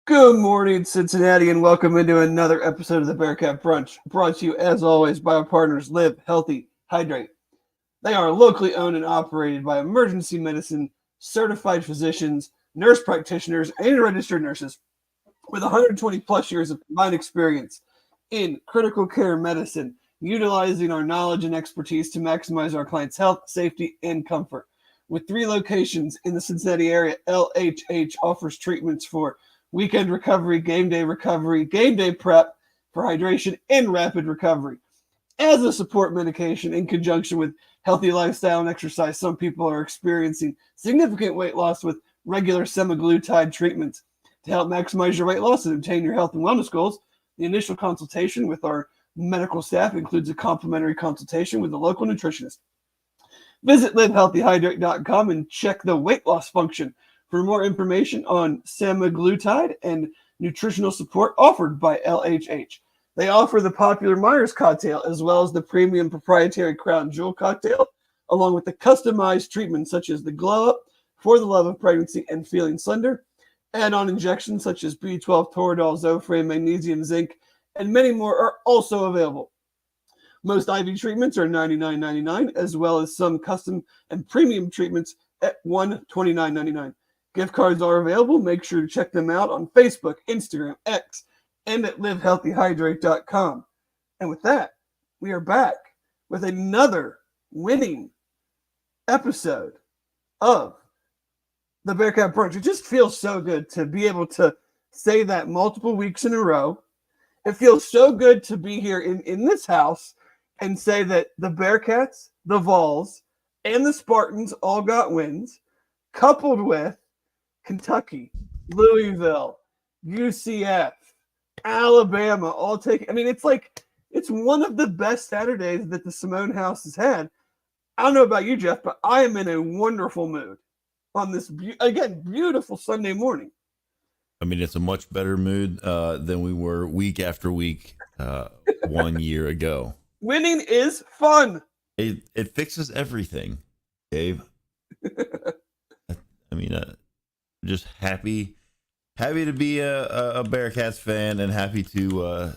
Good morning, Cincinnati, and welcome into another episode of the Bearcat Brunch, brought to you, as always, by our partners Live Healthy, Hydrate. They are locally owned and operated by emergency medicine certified physicians, nurse practitioners, and registered nurses with 120 plus years of combined experience in critical care medicine, utilizing our knowledge and expertise to maximize our clients' health, safety, and comfort. With 3 locations in the Cincinnati area, LHH offers treatments for weekend recovery, game day prep for hydration, and rapid recovery. As a support medication in conjunction with healthy lifestyle and exercise, some people are experiencing significant weight loss with regular semaglutide treatments. To help maximize your weight loss and obtain your health and wellness goals, the initial consultation with our medical staff includes a complimentary consultation with a local nutritionist. Visit livehealthyhydrate.com and check the weight loss function for more information on semaglutide and nutritional support offered by LHH. They offer the popular Myers cocktail as well as the premium proprietary Crown Jewel cocktail, along with the customized treatments such as the Glow Up, For the Love of Pregnancy and Feeling Slender, add-on injections such as B12, Toradol, Zofran, magnesium, zinc, and many more are also available. Most IV treatments are $99.99, as well as some custom and premium treatments at $129.99. Gift cards are available. Make sure to check them out on Facebook, Instagram, X, and at livehealthyhydrate.com. And with that, we are back with another winning episode of the Bearcat Brunch. It just feels so good to be able to say that multiple weeks in a row. It feels so good to be here in this house and say that the Bearcats, the Vols, and the Spartans all got wins, coupled with Kentucky, Louisville, UCF, Alabama, all taking. I mean, it's one of the best Saturdays that the Simone House has had. I don't know about you, Jeff, but I am in a wonderful mood on this, beautiful Sunday morning. I mean, it's a much better mood than we were week after week 1 year ago. Winning is fun. It fixes everything, Dave. I mean, just happy to be a Bearcats fan and happy to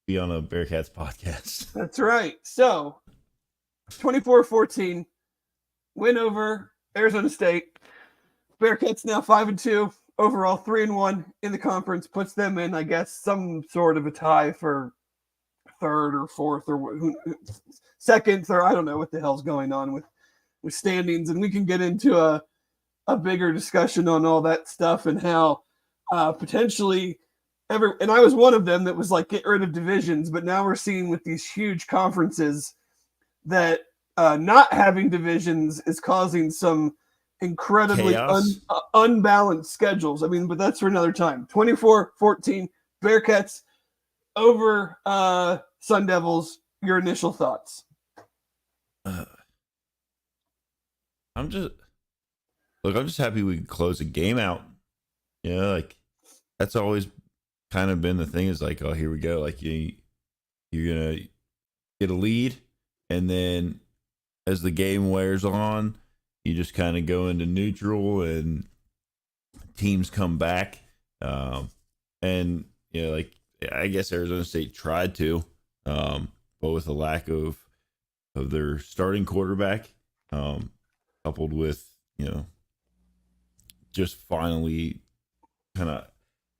be on a Bearcats podcast. That's right. So, 24-14 win over Arizona State. Bearcats now 5-2 overall, 3-1 in the conference, puts them in, I guess, some sort of a tie for third or fourth or second, third. I don't know what the hell's going on with standings, and we can get into a bigger discussion on all that stuff and how potentially and I was one of them that was like, get rid of divisions, but now we're seeing with these huge conferences that not having divisions is causing some incredibly unbalanced schedules. I mean, but that's for another time. 24-14, Bearcats over Sun Devils. Your initial thoughts? I'm just happy we could close a game out. Yeah, like that's always kind of been the thing, is like, oh, here we go. Like you're gonna get a lead, and then as the game wears on, you just kind of go into neutral and teams come back. And like I guess Arizona State tried to, but with a lack of their starting quarterback, coupled with just finally kind of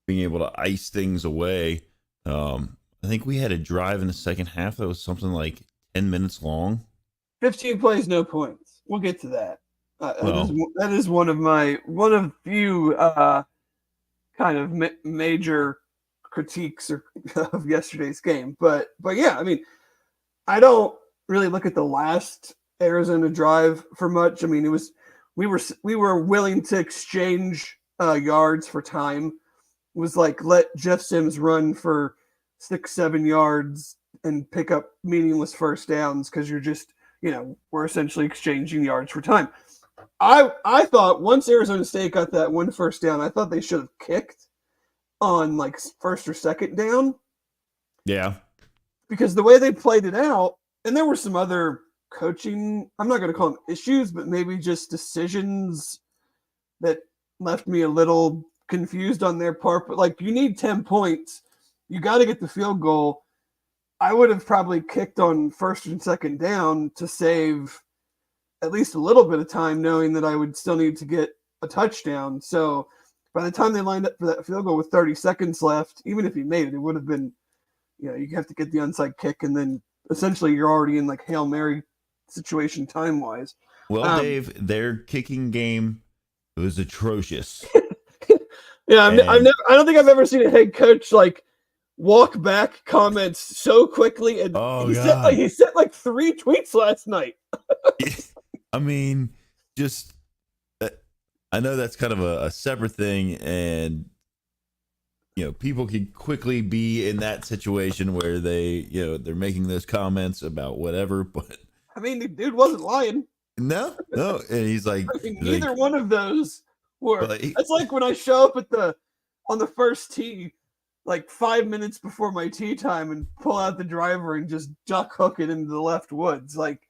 being able to ice things away. I think we had a drive in the second half that was something like 10 minutes long. 15 plays, no points. We'll get to that. That is one of few kind of major critiques of yesterday's game. But yeah, I mean, I don't really look at the last Arizona drive for much. I mean, we were willing to exchange yards for time. It was like, let Jeff Sims run for 6-7 yards and pick up meaningless first downs because you're just, we're essentially exchanging yards for time. I thought once Arizona State got that one first down, I thought they should have kicked on like first or second down. Yeah. Because the way they played it out, and there were some other coaching, I'm not going to call them issues, but maybe just decisions that left me a little confused on their part, but like you need 10 points. You got to get the field goal. I would have probably kicked on first and second down to save at least a little bit of time, knowing that I would still need to get a touchdown. So by the time they lined up for that field goal with 30 seconds left, even if he made it, it would have been, you have to get the onside kick, and then essentially you're already in like Hail Mary situation time-wise. Well, Dave, their kicking game was atrocious. Yeah, I don't think I've ever seen a head coach like walk back comments so quickly, and he sent like 3 tweets last night. I mean, just I know that's kind of a separate thing, and people can quickly be in that situation where they're making those comments about whatever, but I mean, the dude wasn't lying. No, and he's like, neither one of those were. That's like when I show up on the first tee, like 5 minutes before my tee time, and pull out the driver and just duck hook it into the left woods. Like,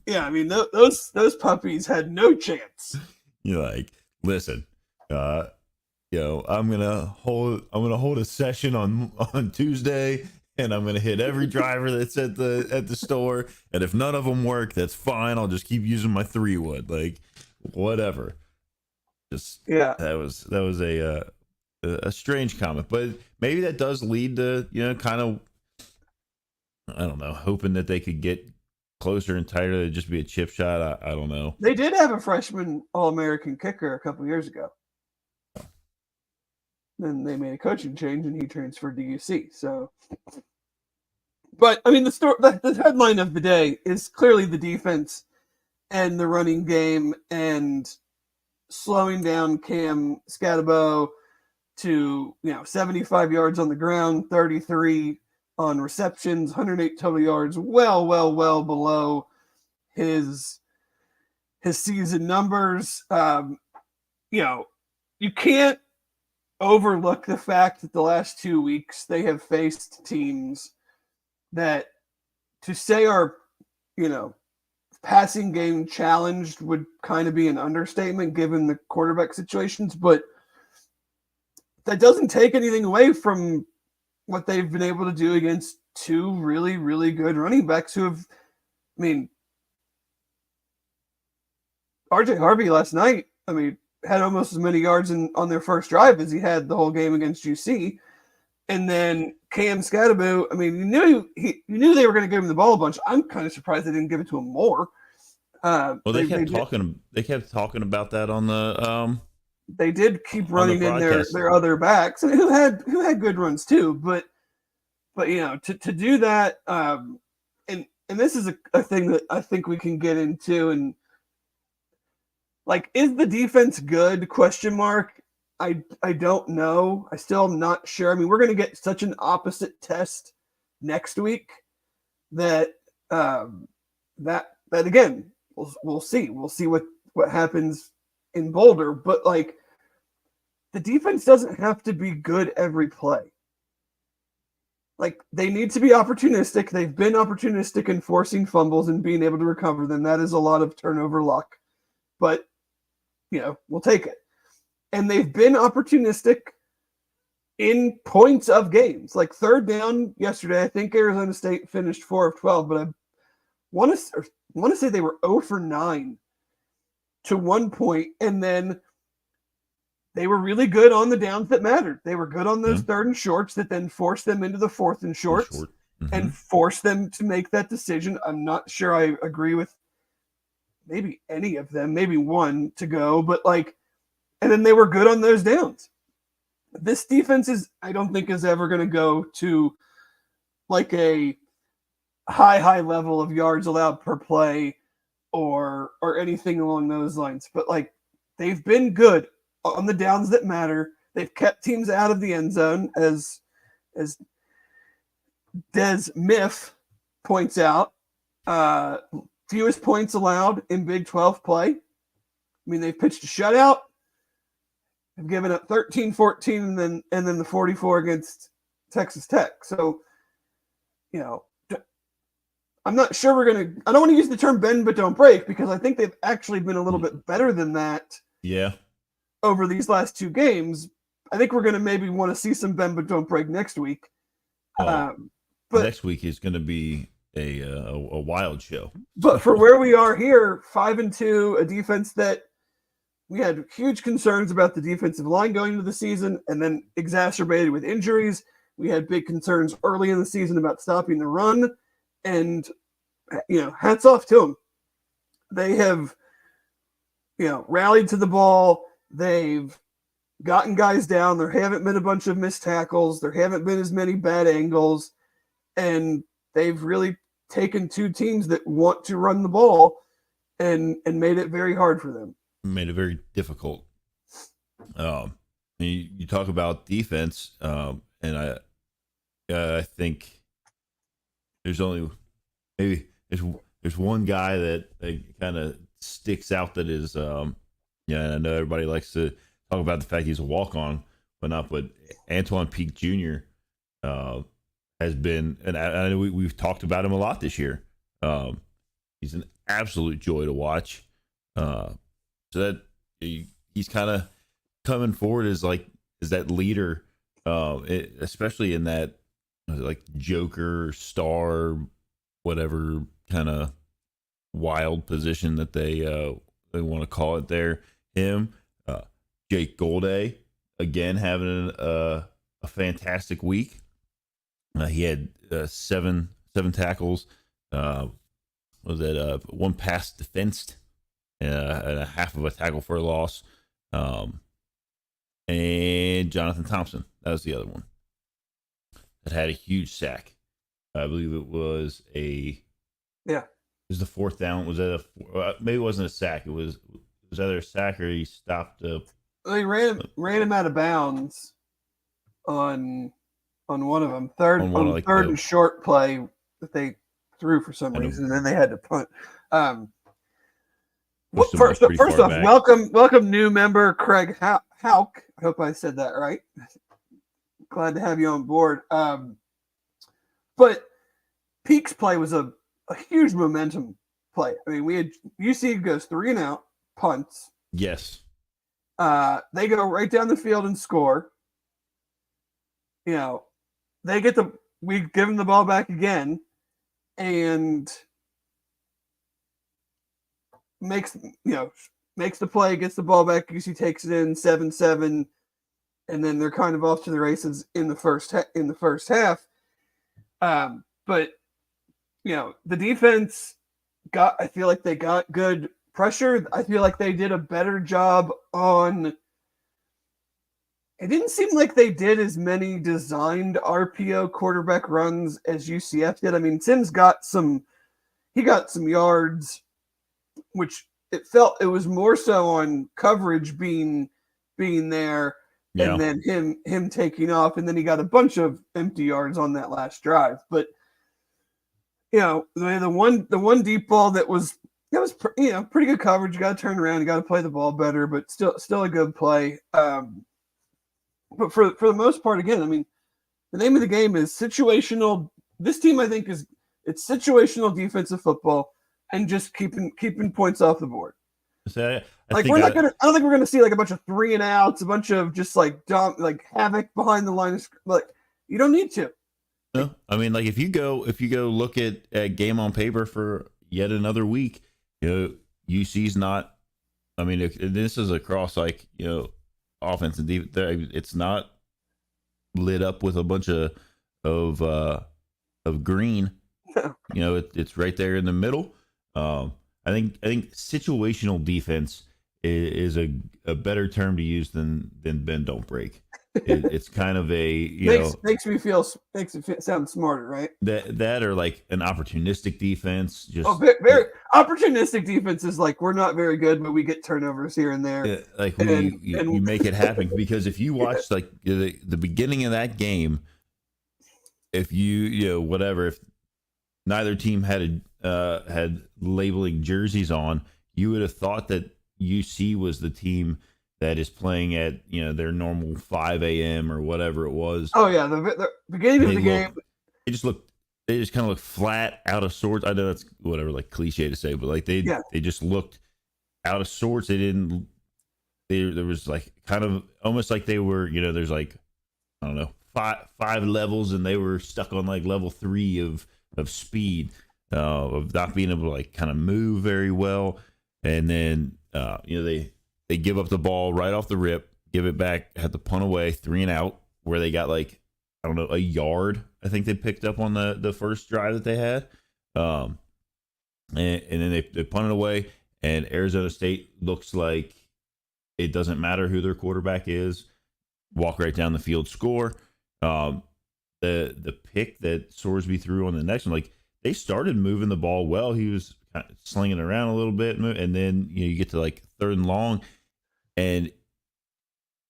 yeah, I mean, those puppies had no chance. You're like, listen, I'm gonna hold a session on Tuesday, and I'm gonna hit every driver that's at the store, and if none of them work, that's fine. I'll just keep using my 3-wood, like whatever. Just that was a strange comment, but maybe that does lead to kind of, I don't know, hoping that they could get closer and tighter to just be a chip shot. I don't know. They did have a freshman All-American kicker a couple years ago. Then they made a coaching change, and he transferred to UC. So, but I mean, the headline of the day is clearly the defense and the running game, and slowing down Cam Scatabo to 75 yards on the ground, 33 on receptions, 108 total yards, well below his season numbers. You can't overlook the fact that the last 2 weeks they have faced teams that, to say are, passing game challenged would kind of be an understatement given the quarterback situations, but that doesn't take anything away from what they've been able to do against 2 really, really good running backs who have, I mean, RJ Harvey last night, had almost as many yards on their first drive as he had the whole game against UC. And then Cam Scatabo, you knew they were going to give him the ball a bunch. I'm kind of surprised they didn't give it to him more. Well, they kept talking about that on the they did keep running in their other backs, and who had good runs too. But to do that, and this is a thing that I think we can get into, and like, is the defense good? Question mark. I don't know. I still am not sure. We're going to get such an opposite test next week that again, we'll see. We'll see what happens in Boulder. But like, the defense doesn't have to be good every play. Like, they need to be opportunistic. They've been opportunistic in forcing fumbles and being able to recover them. That is a lot of turnover luck. But we'll take it. And they've been opportunistic in points of games. Like third down yesterday, I think Arizona State finished 4 of 12, but I want to say they were 0 for 9 to 1 point, and then they were really good on the downs that mattered. They were good on those third and shorts that then forced them into the fourth and shorts and forced them to make that decision. I'm not sure I agree with maybe any of them, maybe one to go, but like, and then they were good on those downs. This defense I don't think is ever going to go to like a high level of yards allowed per play or anything along those lines. But like, they've been good on the downs that matter. They've kept teams out of the end zone, as Des Miff points out. Fewest points allowed in Big 12 play. They've pitched a shutout. They've given up 13-14 and then the 44 against Texas Tech. So, I'm not sure I don't want to use the term bend but don't break, because I think they've actually been a little bit better than that. Yeah. over these last two games, I think we're going to maybe want to see some bend but don't break next week. Oh, But next week is going to be a wild show. but for where we are here, 5-2, a defense that we had huge concerns about the defensive line going into the season, and then exacerbated with injuries. We had big concerns early in the season about stopping the run, and hats off to them. They have rallied to the ball. They've gotten guys down. There haven't been a bunch of missed tackles. There haven't been as many bad angles. And they've really taken two teams that want to run the ball and made it very hard for them. Made it very difficult. You talk about defense, and I think there's only maybe there's one guy that kind of sticks out that is I know everybody likes to talk about the fact he's a walk-on, but not. But Antoine Peak Jr. Has been, and I know we've talked about him a lot this year. He's an absolute joy to watch. So that he's kind of coming forward as that leader, especially in that like Joker star, whatever kind of wild position that they want to call it there. Him, Jake Golday, again having a fantastic week. He had seven tackles. Was that one pass defensed, and a half of a tackle for a loss. And Jonathan Thompson, that was the other one that had a huge sack. I believe it was It was the fourth down. Was that maybe it wasn't a sack. It was either a sack or he stopped. They ran him out of bounds on one of them. Third and short play that they threw for some reason, and then they had to punt. First off, welcome new member Craig Hauk. I hope I said that right. Glad to have you on board. But Peak's play was a huge momentum play. I mean, we had UC goes 3 and out, punts. Yes. They go right down the field and score. We give them the ball back again, and makes the play, gets the ball back. UC takes it in 7-7, and then they're kind of off to the races in the first half. But the defense I feel like they got good pressure. I feel like they did a better job on. It didn't seem like they did as many designed RPO quarterback runs as UCF did. I mean, Sims got some yards, which it was more so on coverage being there, and then him taking off, and then he got a bunch of empty yards on that last drive. But the one deep ball that was pretty good coverage. You got to turn around, you got to play the ball better, but still a good play. But for the most part, again, I mean, the name of the game is situational. This team, I think, it's situational defensive football and just keeping points off the board. So I don't think we're gonna see like a bunch of 3 and outs, a bunch of just like havoc behind the line of you don't need to. No, I mean, like if you go look at game on paper for yet another week, UC's not. I mean, this is across offense and defense. It's not lit up with a bunch of green. It's right there in the middle. I think situational defense is a better term to use than bend don't break. It's kind of makes it sound smarter, right? That or like an opportunistic defense. Just very opportunistic defense is like we're not very good, but we get turnovers here and there. You make it happen because if you watch like the beginning of that game, if if neither team had labeling jerseys on, you would have thought that UC was the team that is playing at their normal 5 a.m. or whatever it was. Oh yeah, the beginning of the game. They just kind of look flat, out of sorts. I know that's whatever, like cliche to say, but like they just looked out of sorts. They didn't there was like kind of almost like they were, there's like, I don't know, five levels, and they were stuck on like level 3 of speed, of not being able to like kind of move very well. And then they give up the ball right off the rip, give it back, had to punt away, 3 and out, where they got like, I don't know, a yard, I think they picked up on the first drive that they had. And then they punted away, and Arizona State looks like it doesn't matter who their quarterback is. Walk right down the field, score. The pick that Sorsby threw on the next one, like they started moving the ball well. He was kind of slinging it around a little bit, and then you get to like 3rd and long, and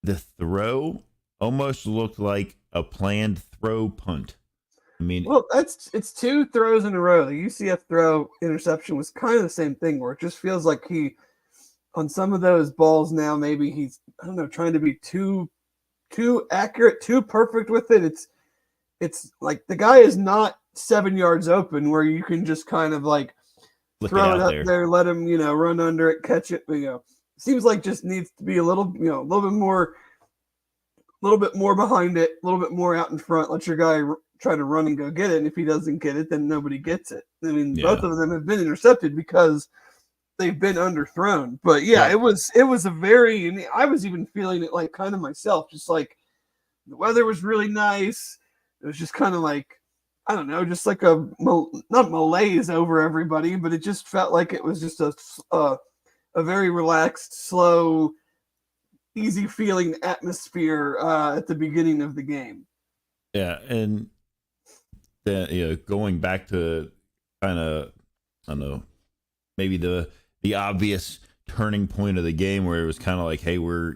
the throw almost looked like a planned throw punt. I mean, well, it's 2 throws in a row. The UCF throw interception was kind of the same thing, where it just feels like he, on some of those balls now, maybe he's, I don't know, trying to be too accurate, too perfect with it. It's like the guy is not 7 yards open where you can just kind of like throw it up there, let him, run under it, catch it. Seems like just needs to be a little bit more behind it, a little bit more out in front. Let your guy try to run and go get it. And if he doesn't get it, then nobody gets it. I mean, both of them have been intercepted because they've been underthrown. But yeah, it was a very, and I was even feeling it like kind of myself, just like the weather was really nice. It was just kind of like, I don't know, just like not malaise over everybody, but it just felt like it was just a very relaxed, slow, easy feeling atmosphere at the beginning of the game. Yeah, and then going back to kind of, I don't know, maybe the obvious turning point of the game where it was kind of like, hey, we're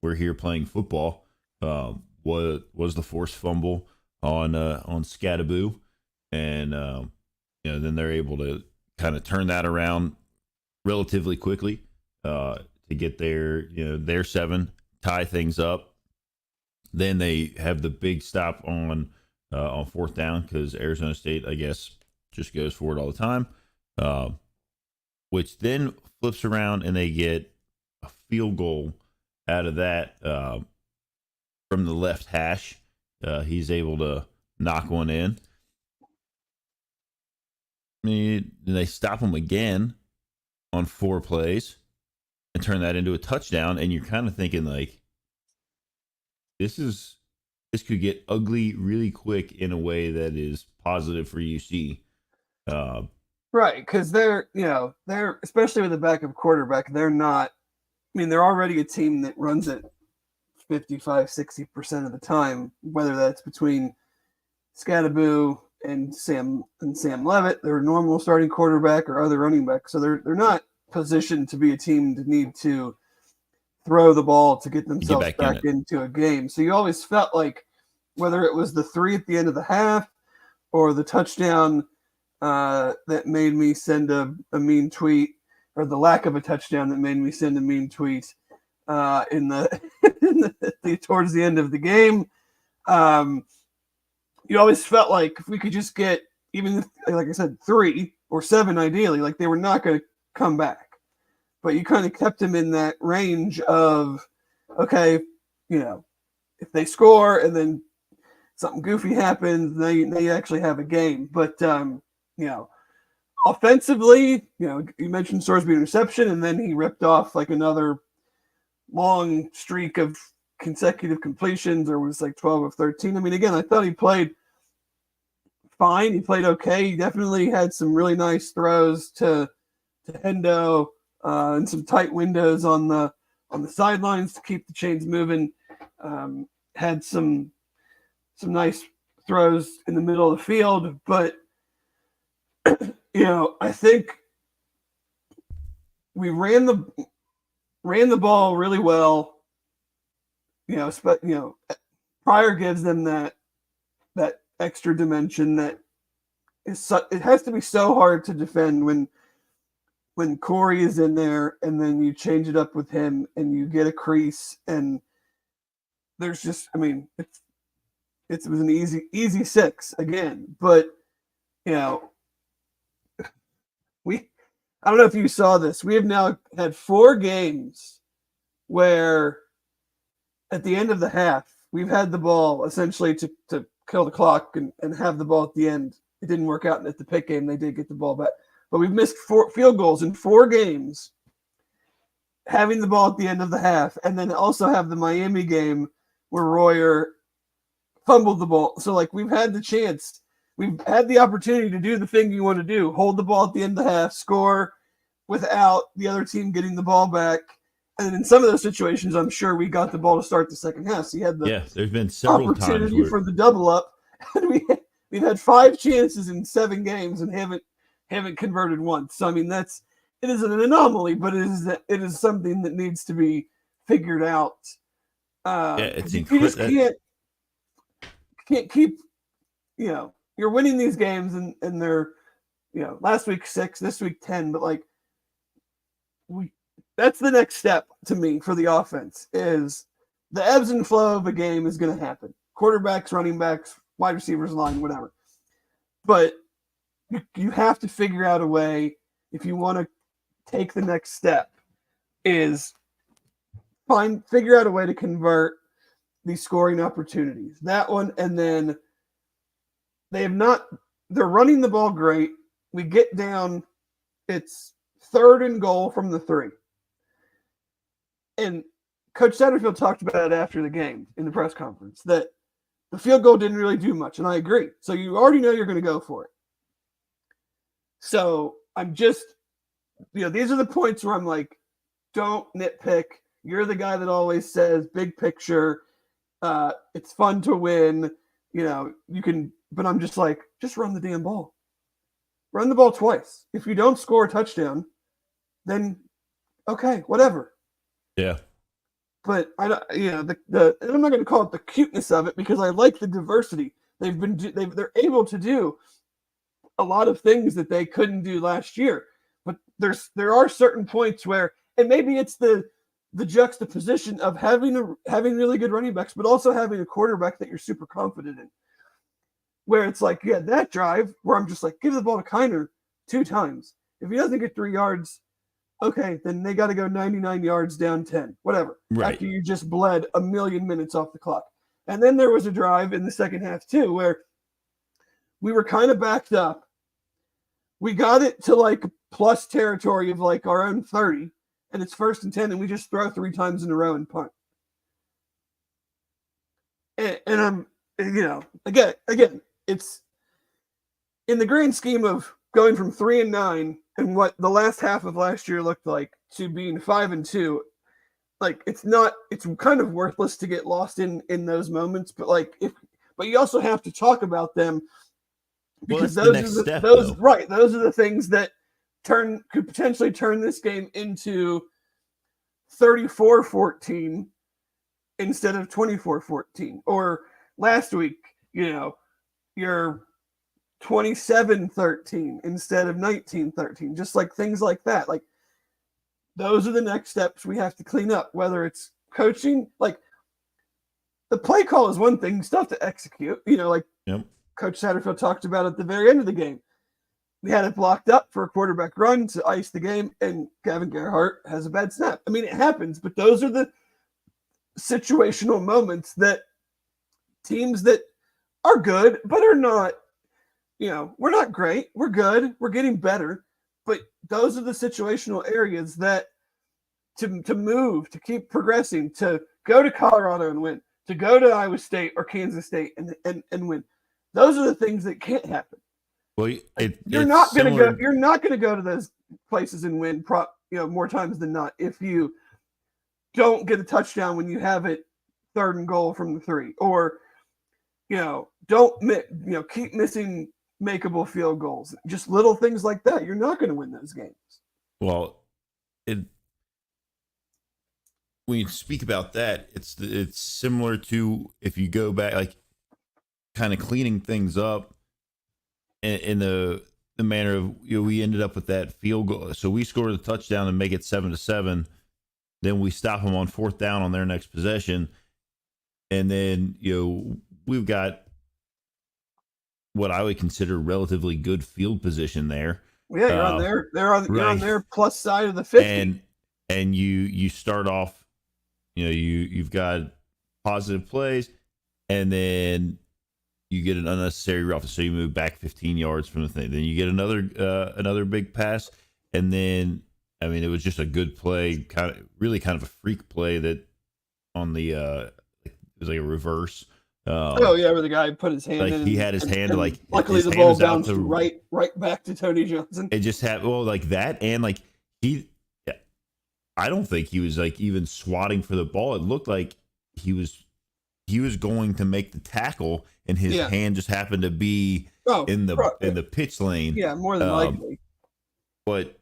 here playing football. Was the forced fumble on Scadaboo, and then they're able to kind of turn that around relatively quickly to get their 7, tie things up. Then they have the big stop on 4th down because Arizona State, I guess, just goes for it all the time, which then flips around and they get a field goal out of that from the left hash. He's able to knock one in. They stop him again on 4 plays and turn that into a touchdown. And you're kind of thinking like, this could get ugly really quick in a way that is positive for UC. Right, because they're especially with the backup quarterback, they're not. I mean, they're already a team that runs it 55-60% of the time, whether that's between Scadaboo and Sam Levitt, their normal starting quarterback, or other running back. So they're not positioned to be a team to need to throw the ball to get themselves back into a game. So you always felt like, whether it was the 3 at the end of the half or the touchdown that made me send a mean tweet, or the lack of a touchdown that made me send a mean tweet in the towards the end of the game, you always felt like if we could just get, even like I said, 3 or 7 ideally, like they were not going to come back. But you kind of kept them in that range of, okay, if they score and then something goofy happens, they actually have a game. But offensively, you mentioned Sorsby interception, and then he ripped off like another long streak of consecutive completions, or was like 12 of 13. I mean, again, I thought he played fine. He played okay. He definitely had some really nice throws to Hendo and some tight windows on the sidelines to keep the chains moving. Had some nice throws in the middle of the field, but I think we ran the ball really well. Pryor gives them that extra dimension that it has to be so hard to defend when Corey is in there, and then you change it up with him and you get a crease, and there's just, I mean, it was an easy 6 again, but I don't know if you saw this. We have now had 4 games where at the end of the half, we've had the ball essentially to kill the clock and have the ball at the end. It didn't work out at the pick game. They did get the ball back. But we've missed 4 field goals in 4 games, having the ball at the end of the half, and then also have the Miami game where Royer fumbled the ball. So, like, we've had the chance. We've had the opportunity to do the thing you want to do, hold the ball at the end of the half, score without the other team getting the ball back. And in some of those situations, I'm sure we got the ball to start the second half. So you had the there's been several opportunity times where, for the double up. And we've had 5 chances in 7 games and haven't converted once. So I mean, it is an anomaly, but it is something that needs to be figured out. it's you just incredible. can't keep, you're winning these games and they're, last week 6, this week 10, but like that's the next step to me for the offense is the ebbs and flow of a game is going to happen. Quarterbacks, running backs, wide receivers, line, whatever. But you have to figure out a way if you want to take the next step is figure out a way to convert these scoring opportunities. That one, and then they're running the ball great. We get down, it's 3rd and goal from the 3. And Coach Satterfield talked about it after the game in the press conference that the field goal didn't really do much, and I agree. So you already know you're going to go for it. So I'm just, these are the points where I'm like, don't nitpick. You're the guy that always says big picture. It's fun to win. You can, but I'm just like, just run the damn ball. Run the ball twice. If you don't score a touchdown, then okay, whatever. Yeah. But I don't, and I'm not going to call it the cuteness of it because I like the diversity. They're able to do a lot of things that they couldn't do last year. But there are certain points where, and maybe it's the juxtaposition of having really good running backs, but also having a quarterback that you're super confident in. Where it's like, that drive where I'm just like, give the ball to Kiner 2 times. If he doesn't get 3 yards, okay, then they got to go 99 yards down 10, whatever. Right. After you just bled a million minutes off the clock. And then there was a drive in the second half too, where we were kind of backed up. We got it to like plus territory of like our own 30, and it's 1st and 10, and we just throw 3 times in a row and punt. And I'm, again, it's in the grand scheme of going from 3-9 and what the last half of last year looked like to being 5-2. Like it's kind of worthless to get lost in those moments, but but you also have to talk about them because those are the things that could potentially turn this game into 34-14 instead of 24-14. Or last week, you're 27-13 instead of 19-13. Just like things like that. Like those are the next steps we have to clean up, whether it's coaching, like the play call is one thing, stuff to execute, Yep. Coach Satterfield talked about at the very end of the game. We had it blocked up for a quarterback run to ice the game, and Gavin Gerhardt has a bad snap. I mean, it happens, but those are the situational moments that teams that are good, but are not, we're not great. We're good. We're getting better. But those are the situational areas that to move, to keep progressing, to go to Colorado and win, to go to Iowa State or Kansas State and win. Those are the things that can't happen. Well, you're not going to go to those places and win more times than not if you don't get a touchdown when you have it 3rd and goal from the 3, or don't keep missing makeable field goals. Just little things like that. You're not going to win those games. Well, when you speak about that, it's similar to if you go back, like kind of cleaning things up in the manner of we ended up with that field goal. So we scored a touchdown and make it 7-7. Then we stop them on 4th down on their next possession, and then we've got what I would consider relatively good field position there. Yeah, you're on their plus side of the 50. And you start off you've got positive plays, and then you get an unnecessary roughness, so you move back 15 yards from the thing. Then you get another big pass, and then I mean it was just a good play, kind of a freak play that on the it was like a reverse. Oh yeah, where the guy put his hand Like in, he had his hand, like luckily his the hand ball was out bounced to right back to Tony Johnson. it just had like that, and like he, I don't think he was like even swatting for the ball. It looked like he was going to make the tackle, and his hand just happened to be in the pitch lane. Yeah, more than likely. But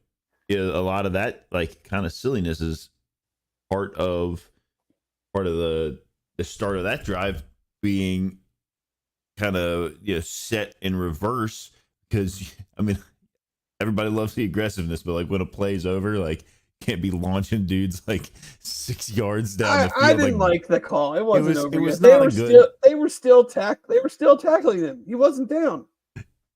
a lot of that like kind of silliness is part of the start of that drive being kind of set in reverse, because I mean everybody loves the aggressiveness, but like when a play's over, like can't be launching dudes like 6 yards down the field. I didn't like the call. It wasn't over. It was yet. not good. They were still tackling him. He wasn't down.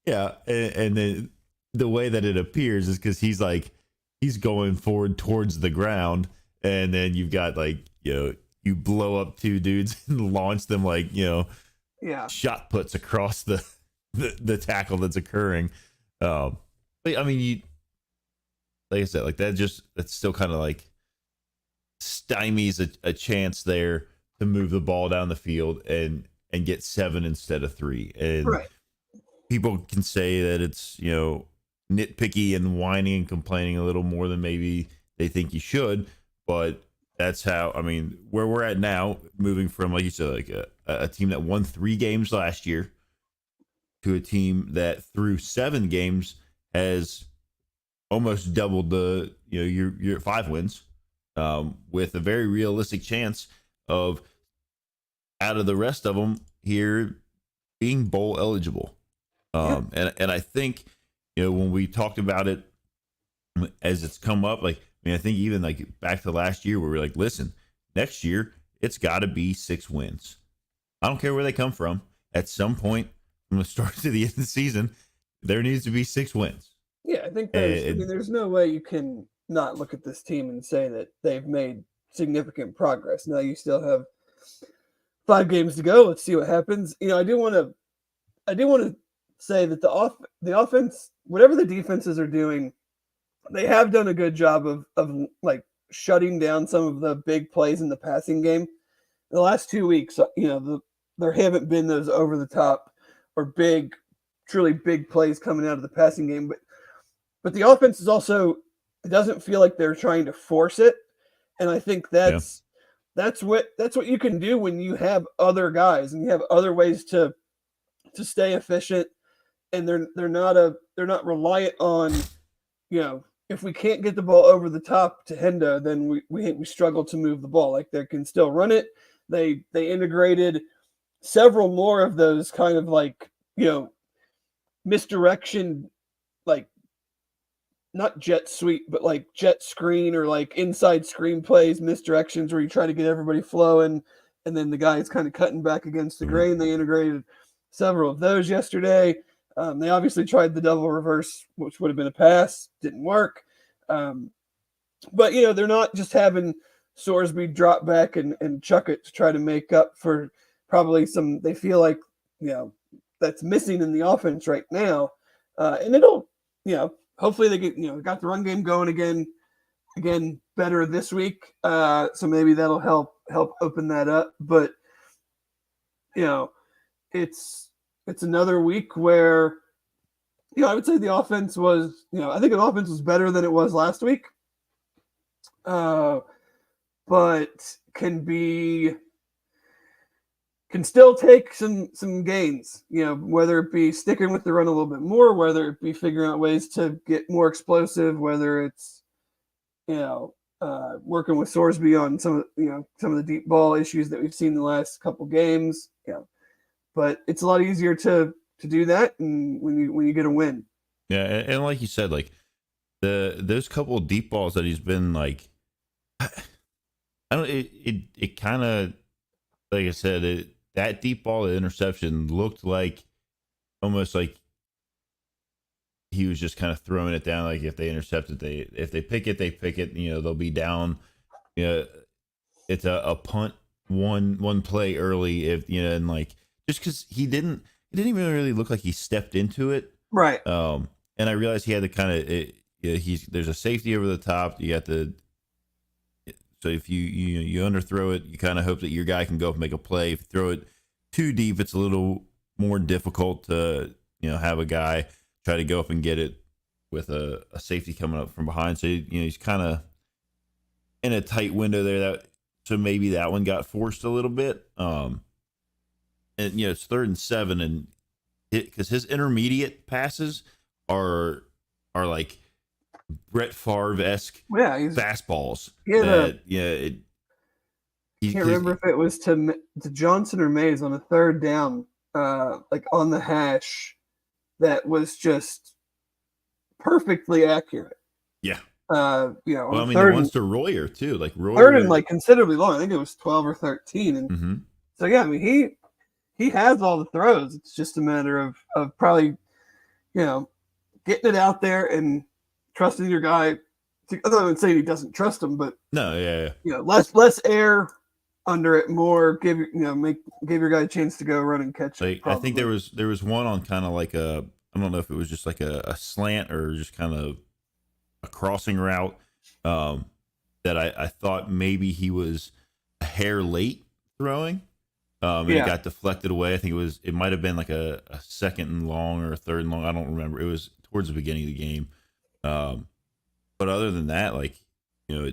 Yeah, and then the way that it appears is because he's going forward towards the ground, and then you've got like you blow up two dudes and launch them like shot puts across the tackle that's occurring. But I mean, like I said, like that's still kind of like stymies a chance there to move the ball down the field and get 7 instead of 3. And people can say that it's nitpicky and whining and complaining a little more than maybe they think you should, but that's how, I mean, where we're at now, moving from, like you said, like a team that won 3 games last year to a team that through 7 games has almost doubled the your 5 wins, with a very realistic chance of, out of the rest of them here, being bowl eligible. And I think when we talked about it as it's come up, like I mean, I think even like back to last year where we're like, listen, next year it's got to be 6 wins. I don't care where they come from. At some point from the start to the end of the season, there needs to be 6 wins. Yeah, I think there's no way you can not look at this team and say that they've made significant progress. Now you still have 5 games to go. Let's see what happens. I do want to say that the offense, whatever the defenses are doing, they have done a good job of like shutting down some of the big plays in the passing game. The last 2 weeks, there haven't been those over the top or truly big plays coming out of the passing game, but the offense is also, it doesn't feel like they're trying to force it, and I think that's what you can do when you have other guys and you have other ways to stay efficient, and they're not reliant on if we can't get the ball over the top to Hendo, then we struggle to move the ball. Like they can still run it. They integrated several more of those kind of like misdirection, like not jet sweep, but like jet screen or like inside screen plays, misdirections where you try to get everybody flowing, and then the guy is kind of cutting back against the grain. They integrated several of those yesterday. They obviously tried the double reverse, which would have been a pass. Didn't work. But, they're not just having Sorsby drop back and chuck it to try to make up for probably some, they feel like, that's missing in the offense right now. And it'll, hopefully they get, got the run game going again better this week. So maybe that'll help open that up. But, it's another week where, I would say the offense was, I think the offense was better than it was last week. But can still take some gains, whether it be sticking with the run a little bit more, whether it be figuring out ways to get more explosive, whether it's, working with Sorsby on some of the deep ball issues that we've seen the last couple games. But it's a lot easier to do that, and when you get a win. Yeah, and like you said, like those couple of deep balls that he's been like, I don't. It kind of, like I said, that deep ball, the interception looked like almost like he was just kind of throwing it down. Like if they intercept it, if they pick it, they pick it. They'll be down. it's a punt one play early if and like just because he didn't even really look like he stepped into it. Right. And I realized he had to kind of there's a safety over the top. You have to so if you underthrow it, you kind of hope that your guy can go up and make a play. If you throw it too deep, it's a little more difficult to have a guy try to go up and get it with a safety coming up from behind. So he's kind of in a tight window there. So maybe that one got forced a little bit. And it's 3rd and 7, and because his intermediate passes are like Brett Favre-esque fastballs. I can't remember if it was to Johnson or Mays on a 3rd down, like on the hash, that was just perfectly accurate. Yeah. Well, I mean, the ones to Royer too, like Royer. 3rd and like considerably long. I think it was 12 or 13, and so yeah, I mean he has all the throws. It's just a matter of probably getting it out there and trusting your guy. I'm not even saying he doesn't trust him, but no, yeah. Less air under it, more give your guy a chance to go run and catch it. I think there was one on kind of like I don't know if it was just like a slant or just kind of a crossing route that I thought maybe he was a hair late throwing. And it got deflected away. I think it might have been like a 2nd and long or a 3rd and long. I don't remember. It was towards the beginning of the game. But other than that, like, our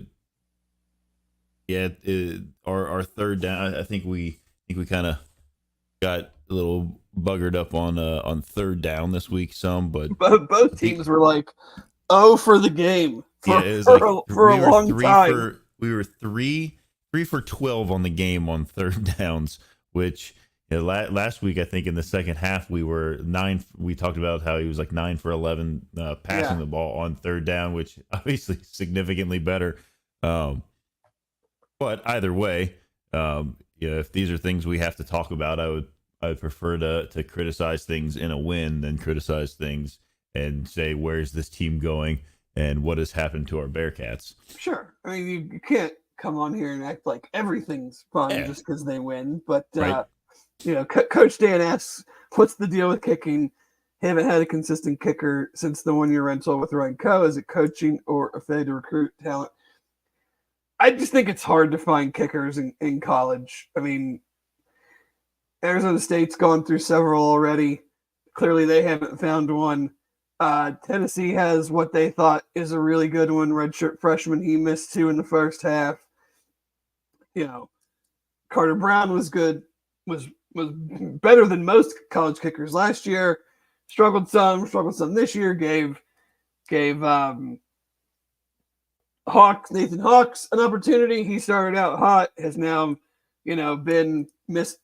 3rd down, I think we kind of got a little buggered up on 3rd down this week some, but both teams were like, for the game for a long time. We were 3 for 12 on the game on 3rd downs, which last week I think in the second half we were 9. We talked about how he was like 9 for 11 passing the ball on 3rd down, which obviously significantly better. But either way, if these are things we have to talk about, I would prefer to criticize things in a win than criticize things and say, where's this team going and what has happened to our Bearcats? Sure. I mean, you can't come on here and act like everything's fine just because they win. But, right. Coach Dan asks, what's the deal with kicking? Haven't had a consistent kicker since the 1-year rental with Ryan Coe. Is it coaching or a failure to recruit talent? I just think it's hard to find kickers in college. I mean, Arizona State's gone through several already. Clearly, they haven't found one. Tennessee has what they thought is a really good one, redshirt freshman. He missed 2 in the first half. Carter Brown was good, was better than most college kickers last year. Struggled some this year. Gave Nathan Hawks an opportunity. He started out hot, has now, been missed,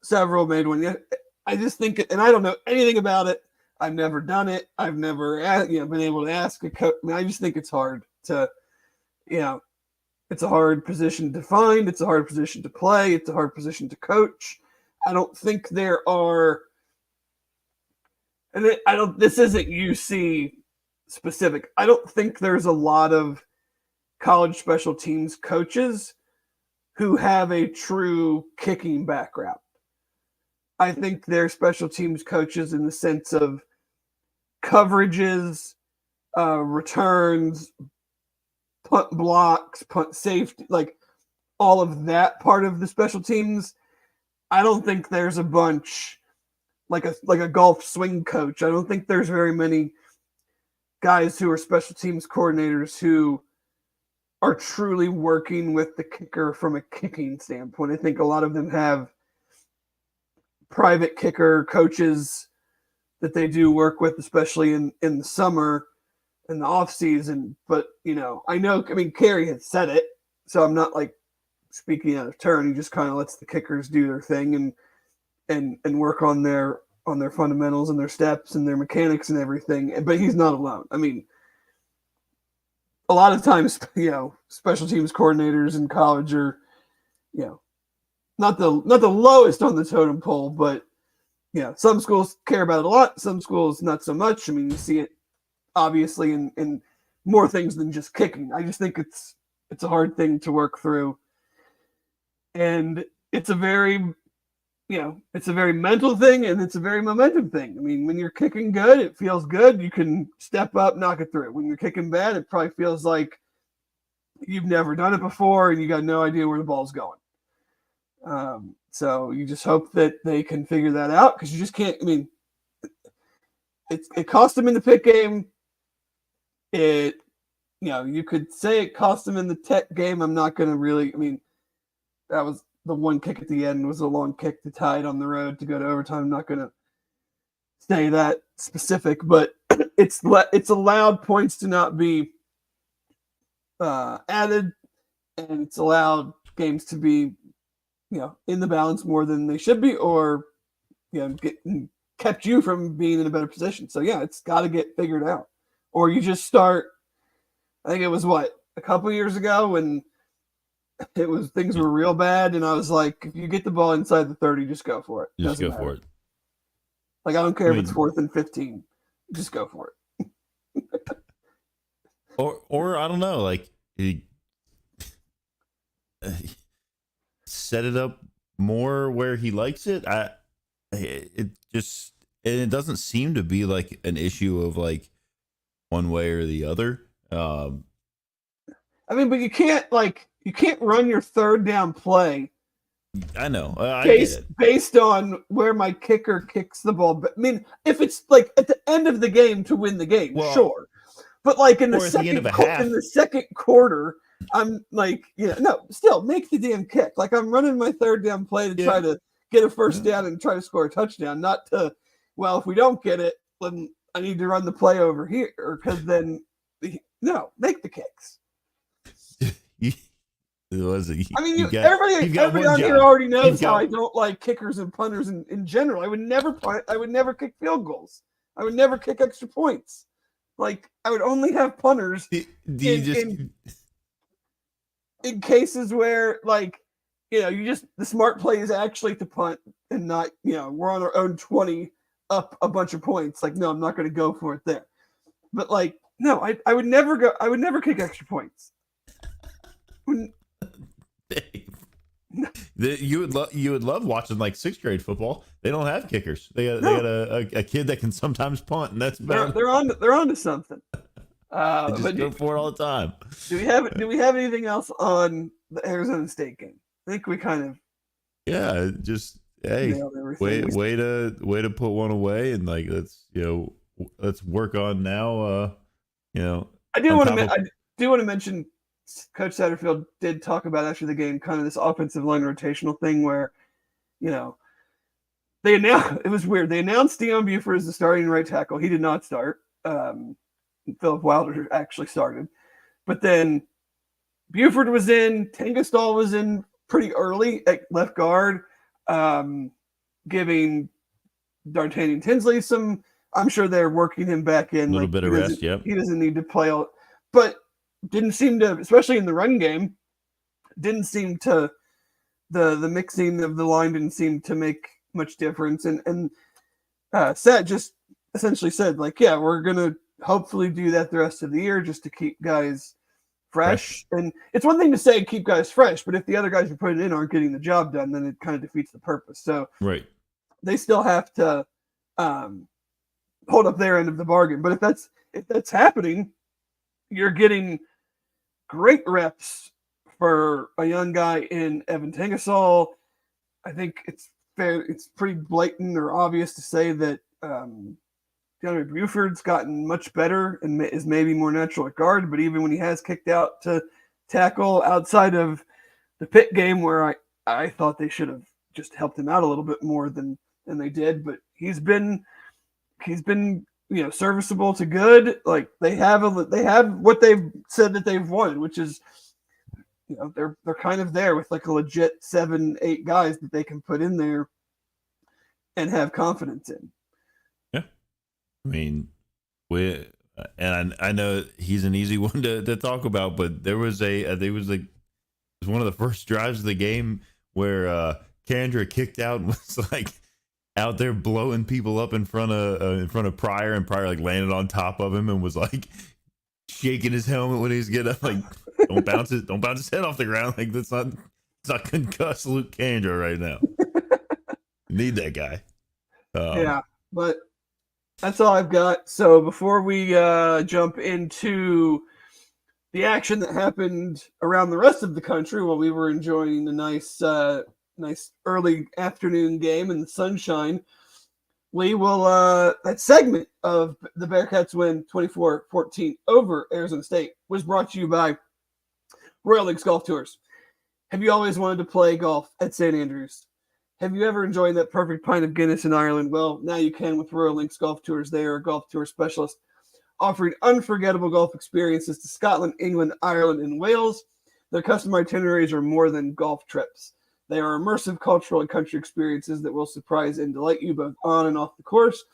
several, made one. I just think, and I don't know anything about it. I've never done it. I've never, been able to ask a coach. I mean, I just think it's hard to, it's a hard position to find. It's a hard position to play. It's a hard position to coach. I don't think there are, and this isn't UC specific. I don't think there's a lot of college special teams coaches who have a true kicking background. I think they're special teams coaches in the sense of coverages, returns, punt blocks, punt safety, like all of that part of the special teams. I don't think there's a bunch like a golf swing coach. I don't think there's very many guys who are special teams coordinators who are truly working with the kicker from a kicking standpoint. I think a lot of them have private kicker coaches that they do work with, especially in the summer and the off season. But, Carey had said it, so I'm not like speaking out of turn. He just kind of lets the kickers do their thing and work on their fundamentals and their steps and their mechanics and everything. But he's not alone. I mean, a lot of times, special teams coordinators in college are, not the lowest on the totem pole, but some schools care about it a lot. Some schools not so much. I mean, you see it obviously in more things than just kicking. I just think it's a hard thing to work through. And it's a very it's a very mental thing and it's a very momentum thing. I mean, when you're kicking good, it feels good. You can step up, knock it through. When you're kicking bad, it probably feels like you've never done it before and you got no idea where the ball's going. So you just hope that they can figure that out because you just can't. I mean, it cost them in the pit game. You could say it cost them in the tech game. I'm not going to really. I mean, that was the one kick at the end was a long kick to tie it on the road to go to overtime. I'm not going to say that specific, but it's allowed points to not be added, and it's allowed games to be in the balance more than they should be, or kept you from being in a better position. So yeah, it's got to get figured out, or you just start. I think it was a couple years ago when things were real bad, and I was like, if you get the ball inside the 30, just go for it. Just go for it. Like I don't care if it's 4th and 15, just go for it. or I don't know, like set it up more where he likes it. It doesn't seem to be like an issue of like one way or the other. I mean, but you can't run your third down play. I know. Based on where my kicker kicks the ball. But I mean, if it's like at the end of the game to win the game, sure. But like in the second quarter, I'm like, no, still make the damn kick. Like I'm running my third down play to try to get a first down and try to score a touchdown, not to, well, if we don't get it, then I need to run the play over here because then, make the kicks. Everybody on here already knows how I don't like kickers and punters in general. I would never punt. I would never kick field goals. I would never kick extra points. Like I would only have punters in cases where the smart play is actually to punt and not we're on our own 20 up a bunch of points. Like no, I'm not going to go for it there. But no, I would never go. I would never kick extra points. You would love watching like 6th grade football. They don't have kickers. They got a kid that can sometimes punt, and that's about they're on to something. They just go for it all the time. Do we have anything else on the Arizona State game? I think we kind of just way to put one away, and like let's work on now. I do want to mention. Coach Satterfield did talk about after the game kind of this offensive line rotational thing where, they announced it was weird. They announced Deion Buford as the starting right tackle. He did not start. Philip Wilder actually started, but then Buford was in. Tangastal was in pretty early at left guard, giving D'Artagnan Tinsley some. I'm sure they're working him back in. A little bit of rest. Yep. He doesn't need to play all, but. Didn't seem to, especially in the run game, didn't seem to the mixing of the line didn't seem to make much difference. And just essentially said we're gonna hopefully do that the rest of the year just to keep guys fresh. And it's one thing to say keep guys fresh, but if the other guys you're putting in aren't getting the job done, then it kind of defeats the purpose. So they still have to hold up their end of the bargain. But if that's happening, you're getting great reps for a young guy in Evan Tangasal. I think it's fair. It's pretty blatant or obvious to say that DeAndre Buford's gotten much better and is maybe more natural at guard. But even when he has kicked out to tackle outside of the Pitt game, where I thought they should have just helped him out a little bit more than they did, but he's been serviceable to good. Like they have what they've said that they've wanted, which is, they're kind of there with like a legit 7-8 guys that they can put in there and have confidence in. Yeah. I mean, I know he's an easy one to talk about, but there was it was one of the first drives of the game where Kendra kicked out and was like out there blowing people up in front of Pryor, and Pryor like landed on top of him and was like shaking his helmet when he was getting up, like don't bounce his head off the ground, like that's not not concuss Luke Kandra right now. Need that guy. Yeah, but that's all I've got. So before we jump into the action that happened around the rest of the country while we were enjoying a nice early afternoon game in the sunshine, we will that segment of the Bearcats win 24-14 over Arizona State was brought to you by Royal Links Golf Tours. Have you always wanted to play golf at St. Andrews? Have you ever enjoyed that perfect pint of Guinness in Ireland? Well, now you can with Royal Links Golf Tours. They are a golf tour specialist offering unforgettable golf experiences to Scotland, England, Ireland, and Wales. Their custom itineraries are more than golf trips. They are immersive cultural and country experiences that will surprise and delight you both on and off the course.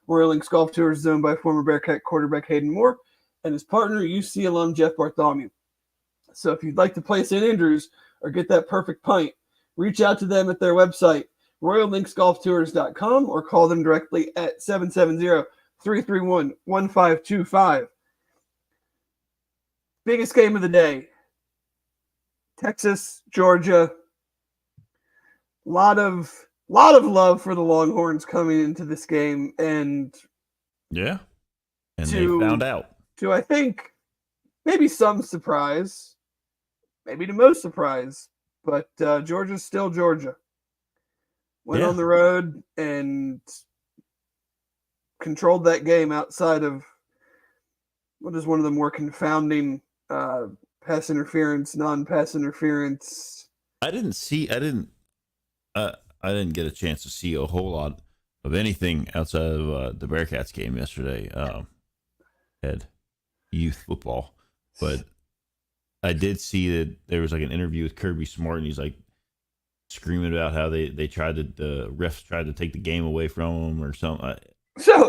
Royal Links Golf Tours is owned by former Bearcat quarterback Hayden Moore and his partner, UC alum Jeff Bartholomew. So if you'd like to play St. Andrews or get that perfect pint, reach out to them at their website, royallinksgolftours.com, or call them directly at 770-331-1525. Biggest game of the day. Texas, Georgia. Lot of love for the Longhorns coming into this game, and yeah, and they found out. To I think maybe some surprise, maybe the most surprise, but Georgia's still Georgia. Went on the road and controlled that game outside of what is one of the more confounding pass interference, non-pass interference. I didn't get a chance to see a whole lot of anything outside of the Bearcats game yesterday. Had youth football, but I did see that there was like an interview with Kirby Smart, and he's like screaming about how the refs tried to take the game away from him or something. So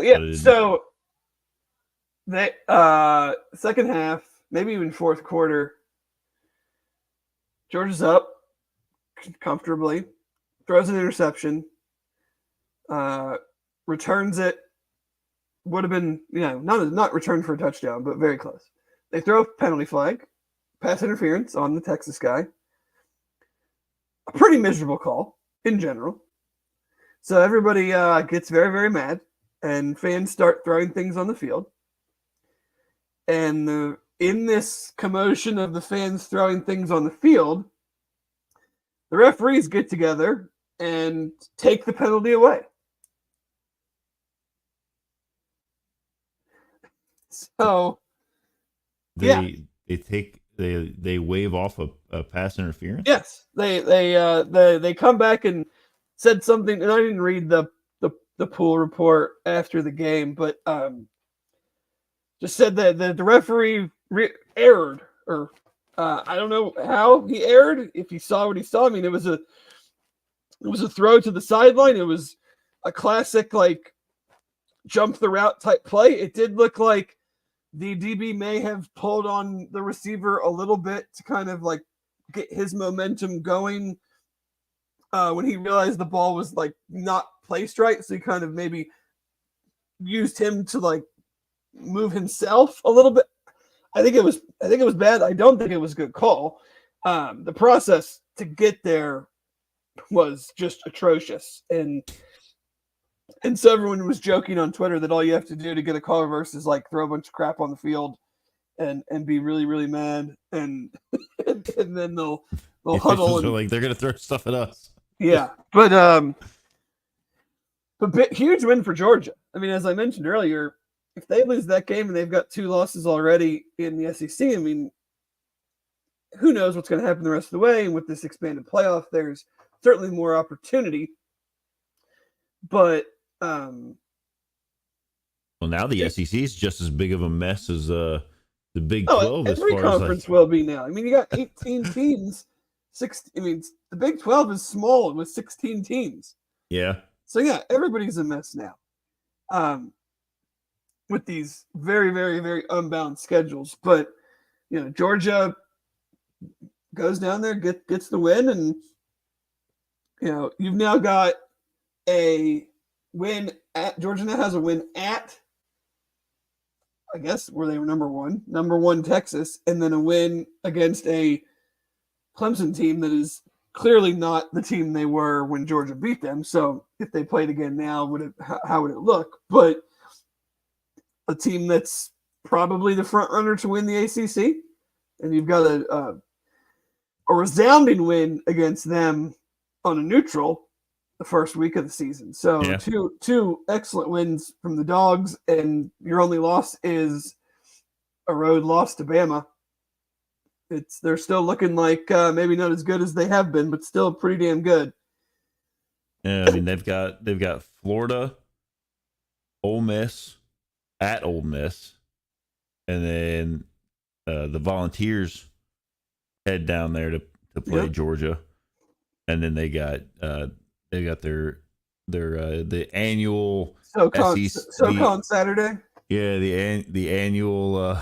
they second half, maybe even fourth quarter, Georgia's up comfortably, throws an interception, returns it. Would have been, not returned for a touchdown, but very close. They throw a penalty flag, pass interference on the Texas guy. A pretty miserable call in general. So everybody gets very, very mad, and fans start throwing things on the field. And in this commotion of the fans throwing things on the field, the referees get together and take the penalty away. So they wave off a pass interference. Yes, they come back and said something, and I didn't read the pool report after the game, but just said that the referee erred, or I don't know how he erred. If he saw what he saw, I mean, it was a throw to the sideline. It was a classic like jump the route type play. It did look like the DB may have pulled on the receiver a little bit to kind of like get his momentum going when he realized the ball was like not placed right. So he kind of maybe used him to like move himself a little bit. I think it was bad. I don't think it was a good call. The process to get there was just atrocious. And so everyone was joking on Twitter that all you have to do to get a call reverse is like throw a bunch of crap on the field and be really, really mad. And then they'll huddle. And, like they're going to throw stuff at us. Yeah. But huge win for Georgia. I mean, as I mentioned earlier, if they lose that game and they've got 2 losses already in the SEC, I mean, who knows what's going to happen the rest of the way. And with this expanded playoff, there's certainly more opportunity. But well, now the SEC is just as big of a mess as the Big 12. Every conference will be now. I mean, you got 18 teams. The Big 12 is small with 16 teams. Yeah. So yeah, everybody's a mess now. With these very, very, very unbalanced schedules, but Georgia goes down there, gets the win, and you've now got a win at Georgia. Now has a win at, I guess, where they were number one Texas, and then a win against a Clemson team that is clearly not the team they were when Georgia beat them. So if they played again now, how would it look? But a team that's probably the front runner to win the ACC, and you've got a resounding win against them on a neutral the first week of the season. So Yeah. two excellent wins from the Dogs, and your only loss is a road loss to Bama. They're still looking like maybe not as good as they have been, but still pretty damn good. Yeah, I mean they've got Florida, Ole Miss, at Ole Miss, and then the Volunteers head down there to play Georgia, and then they got their the annual SoCon Saturday. Yeah, the annual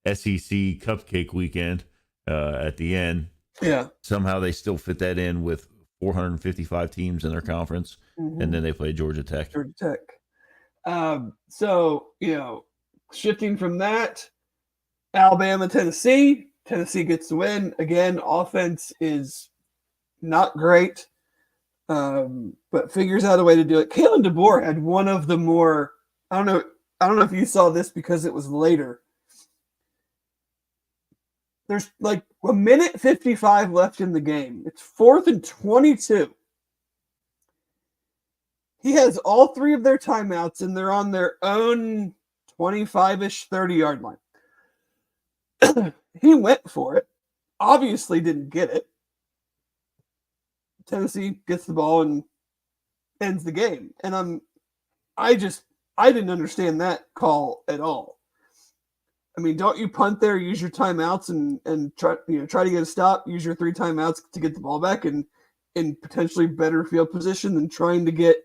SEC Cupcake Weekend at the end. Yeah. Somehow they still fit that in with 455 teams in their conference, and then they play Georgia Tech. Georgia Tech. So, shifting from that, Alabama, Tennessee. Tennessee gets the win. Again, offense is not great, but figures out a way to do it. Kalen DeBoer had one of the more, I don't know if you saw this because it was later. There's like a minute 55 left in the game. It's 4th and 22. He has all 3 of their timeouts, and they're on their own 25-ish, 30-yard line. He went for it. Obviously didn't get it. Tennessee gets the ball and ends the game. And I didn't understand that call at all. I mean, don't you punt there, use your timeouts and try to get a stop, use your 3 timeouts to get the ball back and in potentially better field position than trying to get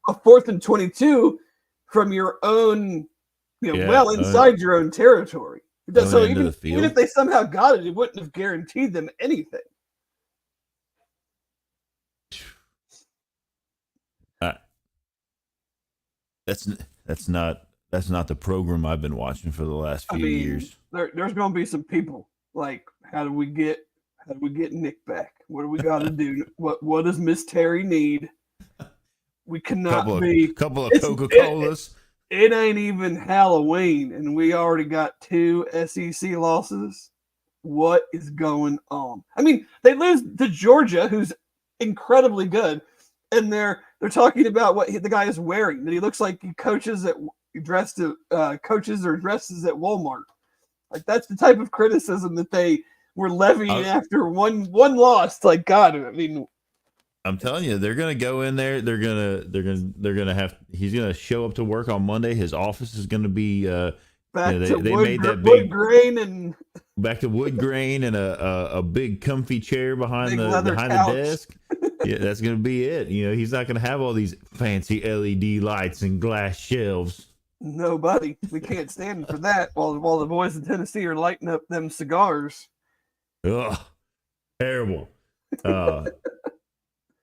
a 4th and 22 from your own, inside your own territory. So even if they somehow got it, it wouldn't have guaranteed them anything. That's not the program I've been watching for the last few years. There's going to be some people like, how do we get Nick back? What do we got to do? What does Miss Terry need? We cannot couple of Coca-Colas. It ain't even Halloween, and we already got 2 SEC losses. What is going on? I mean, they lose to Georgia, who's incredibly good, and they're talking about what the guy is wearing. That he looks like he coaches or dresses at Walmart. Like, that's the type of criticism that they were levying after one loss. Like, God, I mean, I'm telling you, they're gonna go in there. They're gonna have. He's gonna show up to work on Monday. His office is gonna be back to wood grain and a big comfy chair behind the desk. Yeah, that's gonna be it. He's not gonna have all these fancy LED lights and glass shelves. Nobody. We can't stand for that. While the boys in Tennessee are lighting up them cigars. Ugh, terrible.